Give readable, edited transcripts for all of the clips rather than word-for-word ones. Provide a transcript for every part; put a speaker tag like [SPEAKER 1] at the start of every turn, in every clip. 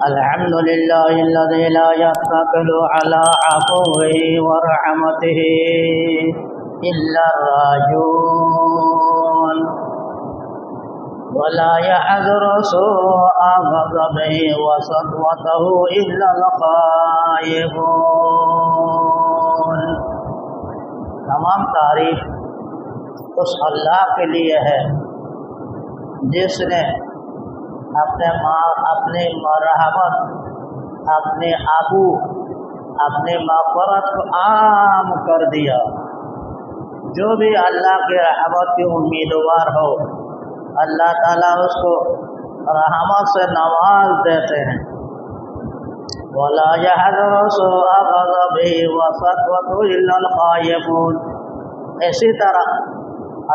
[SPEAKER 1] الحمد لله الذي لا يتكل على عفوه ورحمته إلا الراجون ولا يحذر سوء غضبه وسطوته إلا الخائفون۔ تمام تعریف اس اللہ کے لیے ہے جس نے اپنی مرحمت، اپنے ابو، اپنے مغفرت کو عام کر دیا۔ جو بھی اللہ کے رحمت کی امیدوار ہو اللہ تعالیٰ اس کو رحمت سے نواز دیتے ہیں۔ وَلَا يَحْذَرُ سُوءَ غَضَبِهِ وَسَطْوَتُهُ إِلَّا الْخَائِفُونَ۔ اسی طرح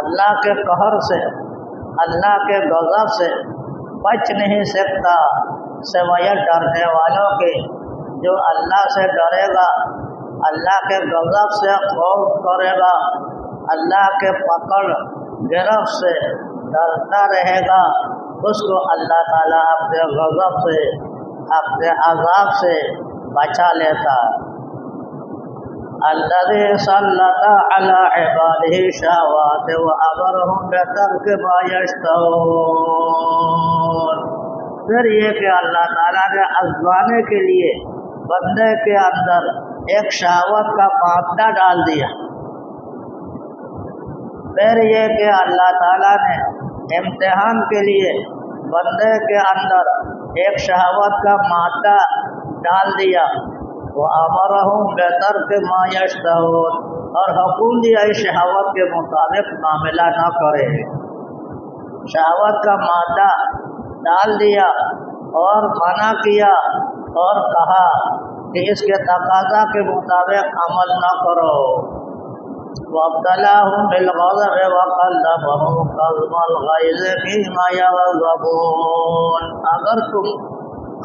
[SPEAKER 1] اللہ کے قہر سے، اللہ کے غضب سے بچ نہیں سکتا سوائے ڈرنے والوں کے۔ جو اللہ سے ڈرے گا، اللہ کے غضب سے خوف کرے گا، اللہ کے پکڑ گرفت سے ڈرتا رہے گا، اس کو اللہ تعالیٰ اپنے غضب سے، اپنے عذاب سے بچا لیتا۔ الذي سلط على عباده الشهوات وأمرهم بترك ما يشتهون۔ پھر یہ کہ اللہ تعالیٰ نے آزمانے کے لیے بندے کے اندر ایک شہوت کا مادہ ڈال دیا۔ پھر یہ کہ اللہ تعالیٰ نے امتحان کے لیے بندے کے اندر ایک شہوت کا مادہ ڈال دیا۔ وَأَمَرَهُمْ بِتَرْكِ مَا يَشْتَهُونَ، اور حکم دیا اس شہوت کے مطابق معاملہ نہ کرے۔ شہوت کا مادہ ڈال دیا اور منع کیا اور کہا کہ اس کے تقاضا کے مطابق عمل نہ کرو۔ وَابْتَلَاهُمْ بِالْغَضَبِ وَقَلَّبَهُمْ قَلْبَ الْغَيْظِ فِيمَا يَغْضَبُونَ۔ اگر تم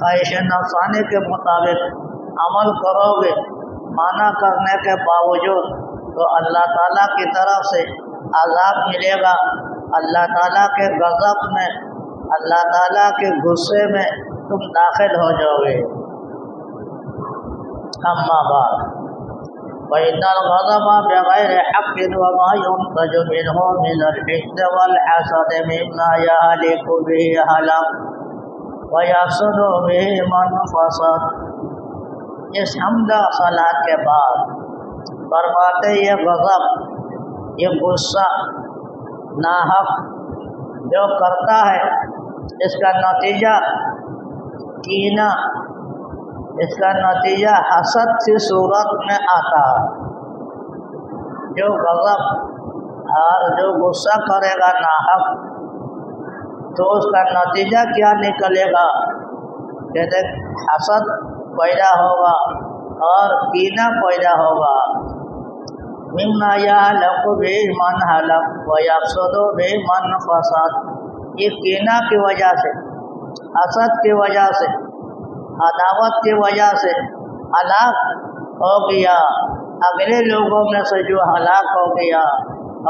[SPEAKER 1] خواہش نفسانی کے مطابق عمل کرو گے منع کرنے کے باوجود تو اللہ تعالیٰ کی طرف سے عذاب ملے گا۔ اللہ تعالیٰ کے غضب میں، اللہ تعالیٰ کے غصے میں تم داخل ہو جاؤ گے۔ اما بعد فإن الغضب بغير حق وما ينتج منه من الحقد والحسد مما يهلك به هلك ويفسد به من فسد۔ اس حمد و صلاۃ کے بعد فرماتے یہ غضب، یہ غصہ ناحق جو کرتا ہے اس کا نتیجہ کینہ، اس کا نتیجہ حسد کی صورت میں آتا ہے۔ جو غضب اور جو غصہ کرے گا ناحق تو اس کا نتیجہ کیا نکلے گا کہ حسد پیدا ہوگا اور کینہ پیدا ہوگا۔ مما یہلک به من ہلک ویفسد به من فسد۔ یہ کینہ کی وجہ سے، حسد کی وجہ سے، عداوت کی وجہ سے ہلاک ہو گیا، اگلے لوگوں میں سے جو ہلاک ہو گیا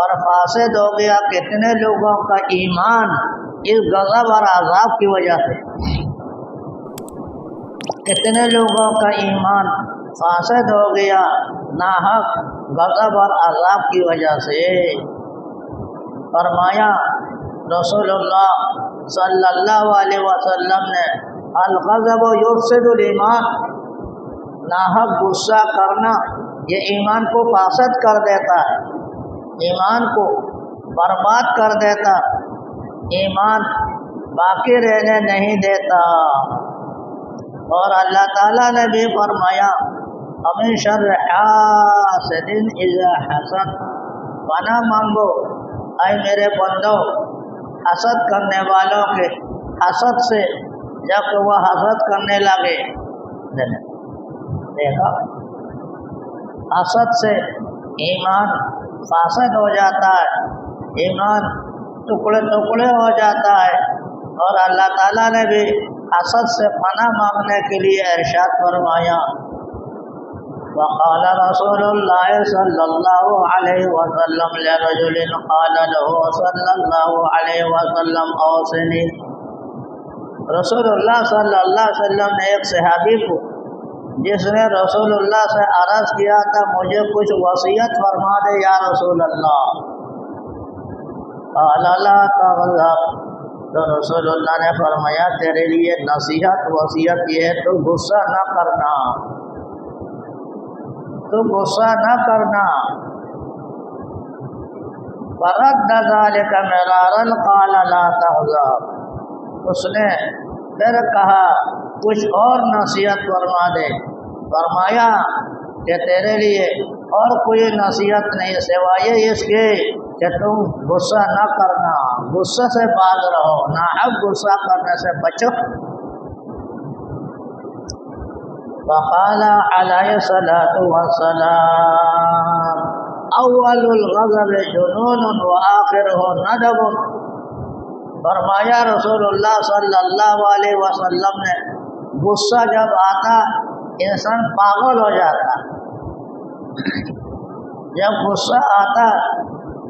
[SPEAKER 1] اور فاسد ہو گیا کتنے لوگوں کا ایمان اس غضب اور عذاب کی وجہ سے، کتنے لوگوں کا ایمان فاسد ہو گیا ناحق غضب اور عذاب کی وجہ سے۔ فرمایا رسول اللہ صلی اللہ علیہ وسلم نے الغضب یفسد الایمان، ناحق غصہ کرنا یہ ایمان کو فاسد کر دیتا ہے، ایمان کو برباد کر دیتا، ایمان باقی رہنے نہیں دیتا۔ اور اللہ تعالیٰ نے بھی فرمایا وَمِن شَرِّ حَاسِدٍ إِذَا حَسَدَ، پناہ مانگو اے میرے بندو حسد کرنے والوں کے حسد سے جب وہ حسد کرنے لگے۔ دیکھا حسد سے ایمان فاسد ہو جاتا ہے، ایمان ٹکڑے ٹکڑے ہو جاتا ہے۔ اور اللہ تعالیٰ نے بھی حسد سے پناہ مانگنے کے لیے ارشاد فرمایا وقال رسول اللہ صلی اللہ علیہ وسلم لرجل قال له صلی اللہ علیہ وسلم اوصنی، رسول اللہ صلی اللہ علیہ وسلم نے ایک صحابی کو جس نے رسول اللہ سے عرض کیا تھا مجھے کچھ وصیت فرما دے یا رسول اللہ، قال لا تغضب، تو رسول اللہ نے فرمایا تیرے لیے نصیحت وصیت یہ ہے تو غصہ نہ کرنا، تو غصہ نہ کرنا۔ فرد ذلك مرارا قال لا تغضب، اس نے پھر کہا کچھ اور نصیحت فرما دے، فرمایا کہ تیرے لیے اور کوئی نصیحت نہیں سوائے اس کے کہ تم غصہ نہ کرنا، غصہ سے باز رہو، ناحق غصہ کرنے سے بچو۔ وقال علیہ الصلاۃ والسلام اول الغضب جنون وآخرہ ندب، فرمایا رسول اللہ صلی اللہ علیہ وسلم نے غصہ جب آتا انسان پاگل ہو جاتا، جب غصہ آتا،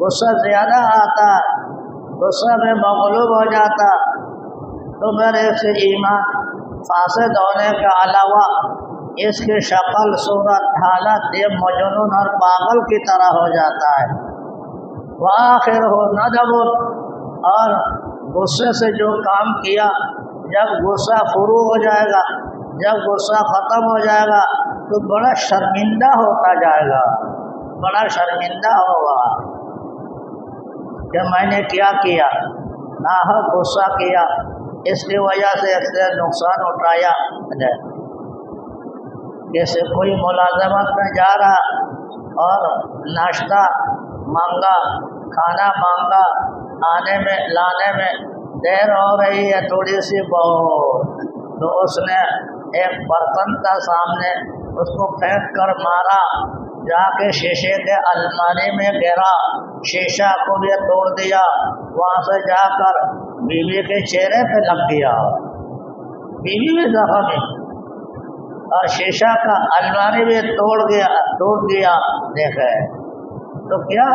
[SPEAKER 1] غصہ زیادہ آتا، غصہ میں مغلوب ہو جاتا تو میرے سے ایمان فاسد ہونے کے علاوہ اس کی شکل صورت حالت یہ مجنون اور پاگل کی طرح ہو جاتا ہے۔ وآخر ہو ندب، اور غصے سے جو کام کیا جب غصہ فروغ ہو جائے گا، جب غصہ ختم ہو جائے گا تو بڑا شرمندہ ہوتا جائے گا، بڑا شرمندہ ہوگا کہ میں نے کیا ناحق غصہ کیا، اس کی وجہ سے اس سے نقصان اٹھایا۔ جیسے کوئی ملازمت میں جا رہا اور ناشتہ مانگا، کھانا مانگا، آنے میں لانے میں دیر ہو رہی ہے تھوڑی سی بہت، تو اس نے ایک برتن کا سامنے اس کو پھینک کر مارا، جا کے شیشے کے الماری میں گرا، شیشہ کو بھی توڑ دیا، وہاں سے جا کر بیوی کے چہرے پہ لگ گیا، بیوی بھی زخمی اور شیشہ کا الماری بھی توڑ دیا۔ دیکھے تو کیا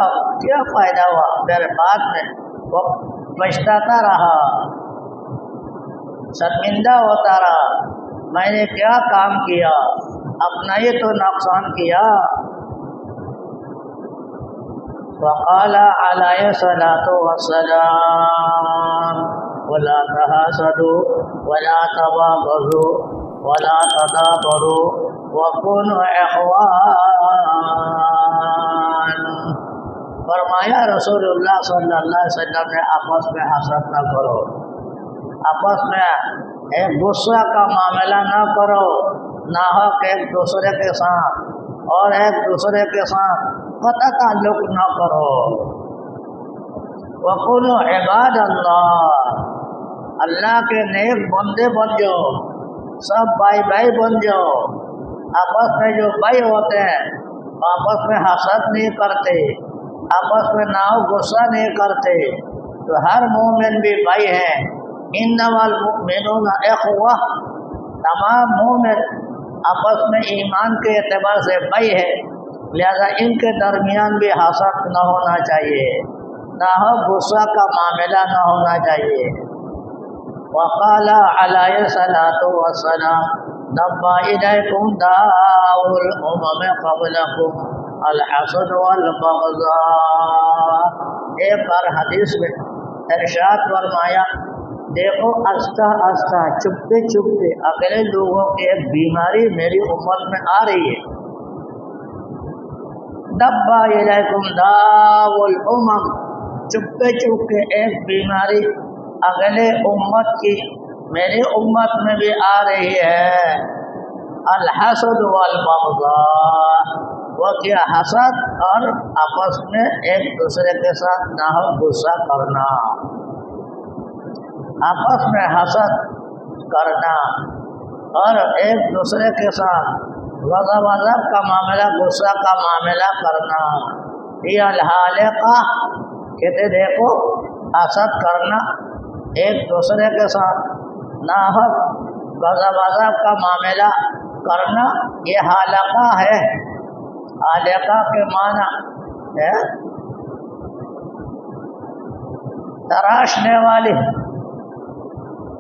[SPEAKER 1] فائدہ ہوا؟ پھر بعد میں وہ پچھتاتا رہا، شرمندہ ہوتا رہا، میں نے کیا کام کیا، اپنا ہی تو نقصان کیا۔ وقال علیہ الصلاۃ والسلام ولا تحاسدوا ولا تباغضوا ولا تدابروا وكونوا اخوان، فرمایا رسول اللہ صلی اللہ علیہ وسلم نے آپس میں حسد نہ کرو، آپس میں ایک غصہ کا معاملہ نہ کرو، ناحق ایک دوسرے کے ساتھ اور ایک دوسرے کے ساتھ قطع تعلق نہ کرو۔ وَقُولُوا عِبَادَ اللَّهِ، اللہ کے نیک بندے بن جاؤ، سب بھائی بن جاؤ، آپس میں جو بھائی ہوتے ہیں آپس میں حسد نہیں کرتے، آپس میں ناؤ غصہ نہیں کرتے، تو ہر مومن بھی بھائی ہیں۔ انما المؤمنون اخوہ، تمام مومن آپس میں ایمان کے اعتبار سے بھائی ہے، لہذا ان کے درمیان بھی حسد نہ ہونا چاہیے، نہ ہو غصہ کا معاملہ نہ ہونا چاہیے۔ وقال علیہ الصلاۃ والسلام نبأ الیکم داء الامم قبلکم الحسد والبغضاء، ایک اور حدیث میں ارشاد فرمایا دیکھو آہستہ آہستہ چپتے چپتے اگلے لوگوں کی ایک بیماری میری امت میں آ رہی ہے۔ نبأ الیکم داء الامم، چپتے چپتے ایک بیماری اگلے امت کی میری امت میں بھی آ رہی ہے، الحسد والبغضاء، وہ کیا حسد اور آپس میں ایک دوسرے کے ساتھ ناحق غصہ کرنا، آپس میں حسد کرنا اور ایک دوسرے کے ساتھ غضب کا معاملہ، غصہ کا معاملہ کرنا۔ یہ الحالقہ کہتے دیکھو حسد کرنا، ایک دوسرے کے ساتھ ناحق غضب کا معاملہ کرنا، یہ حلقہ ہے۔ حلقہ کے معنی ہے تراشنے والی،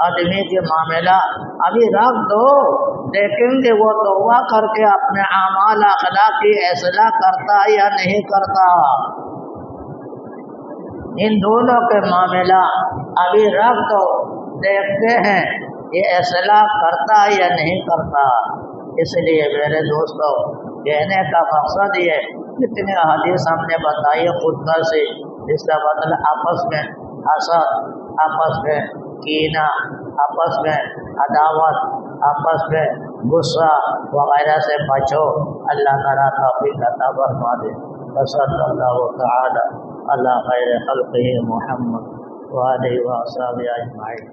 [SPEAKER 1] آدمی کے معاملہ ابھی رکھ دو، دیکھیں گے وہ توبہ کر کے اپنے اعمال اخلاق کی اصلاح کرتا یا نہیں کرتا۔ ان دونوں کے معاملہ ابھی رکھ دو، دیکھتے ہیں یہ اصلاح کرتا یا نہیں کرتا۔ اس لیے میرے دوستوں، کہنے کا مقصد یہ، کتنے حدیث ہم نے بتائی خود کر سے، اس کا مطلب آپس میں حسد، آپس میں کینہ، آپس میں عداوت، آپس میں غصہ وغیرہ سے بچو۔ اللہ تعالیٰ توفیق عطا فرما دے۔ صلی اللہ تعالی علی خیر خلقہ محمد وآلہ وصحبہ اجمعین۔